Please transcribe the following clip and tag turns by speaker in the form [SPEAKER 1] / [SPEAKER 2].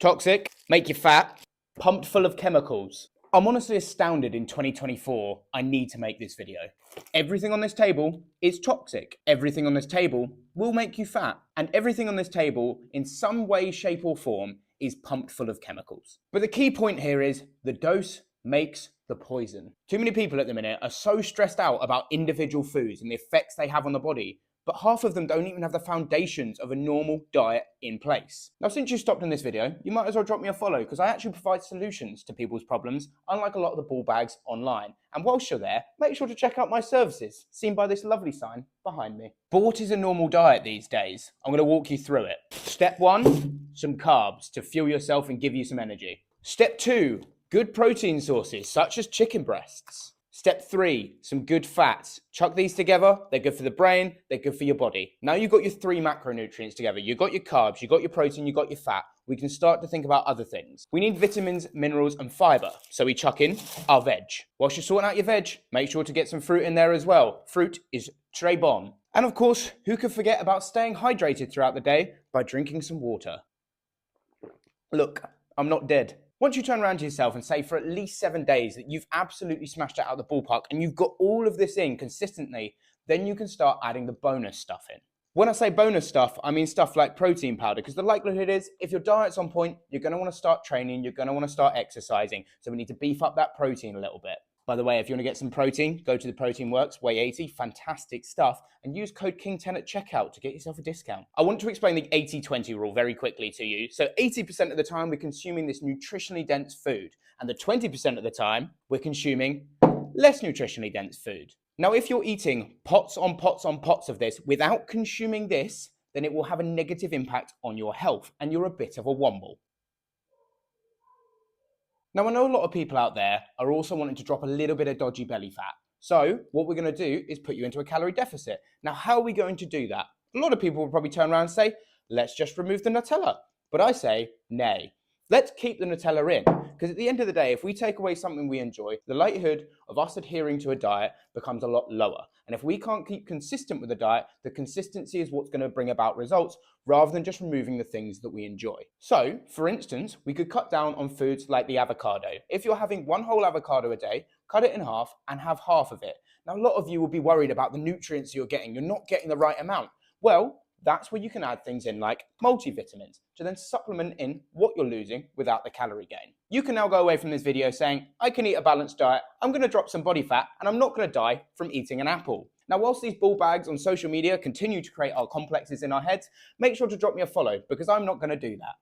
[SPEAKER 1] Toxic, make you fat, pumped full of chemicals. I'm honestly astounded in 2024, I need to make this video. Everything on this table is toxic. Everything on this table will make you fat. And everything on this table, in some way, shape or form, is pumped full of chemicals. But the key point here is the dose makes the poison. Too many people at the minute are so stressed out about individual foods and the effects they have on the body, but half of them don't even have the foundations of a normal diet in place. Now, since you stopped in this video, you might as well drop me a follow because I actually provide solutions to people's problems, unlike a lot of the ball bags online. And whilst you're there, make sure to check out my services, seen by this lovely sign behind me. But what is a normal diet these days? I'm going to walk you through it. Step 1, some carbs to fuel yourself and give you some energy. Step 2, good protein sources such as chicken breasts. Step 3, some good fats. Chuck these together, they're good for the brain, they're good for your body. Now you've got your 3 macronutrients together. You've got your carbs, you've got your protein, you've got your fat. We can start to think about other things. We need vitamins, minerals, and fiber. So we chuck in our veg. Whilst you're sorting out your veg, make sure to get some fruit in there as well. Fruit is très bon. And of course, who could forget about staying hydrated throughout the day by drinking some water? Look, I'm not dead. Once you turn around to yourself and say for at least 7 days that you've absolutely smashed it out of the ballpark and you've got all of this in consistently, then you can start adding the bonus stuff in. When I say bonus stuff, I mean stuff like protein powder, because the likelihood is if your diet's on point, you're going to want to start training, you're going to want to start exercising. So we need to beef up that protein a little bit. By the way, if you want to get some protein, go to the Protein Works, Way 80, fantastic stuff, and use code KING10 at checkout to get yourself a discount. I want to explain the 80-20 rule very quickly to you. So 80% of the time we're consuming this nutritionally dense food, and the 20% of the time we're consuming less nutritionally dense food. Now, if you're eating pots on pots on pots of this without consuming this, then it will have a negative impact on your health, and you're a bit of a womble. Now, I know a lot of people out there are also wanting to drop a little bit of dodgy belly fat. So what we're going to do is put you into a calorie deficit. Now, how are we going to do that? A lot of people will probably turn around and say, let's just remove the Nutella. But I say, nay. Let's keep the Nutella in, because at the end of the day, if we take away something we enjoy, the likelihood of us adhering to a diet becomes a lot lower. And if we can't keep consistent with the diet, the consistency is what's going to bring about results rather than just removing the things that we enjoy. So, for instance, we could cut down on foods like the avocado. If you're having one whole avocado a day, cut it in half and have half of it. Now, a lot of you will be worried about the nutrients you're getting. You're not getting the right amount. Well, that's where you can add things in like multivitamins to then supplement in what you're losing without the calorie gain. You can now go away from this video saying, I can eat a balanced diet, I'm going to drop some body fat, and I'm not going to die from eating an apple. Now, whilst these ball bags on social media continue to create our complexes in our heads, make sure to drop me a follow because I'm not going to do that.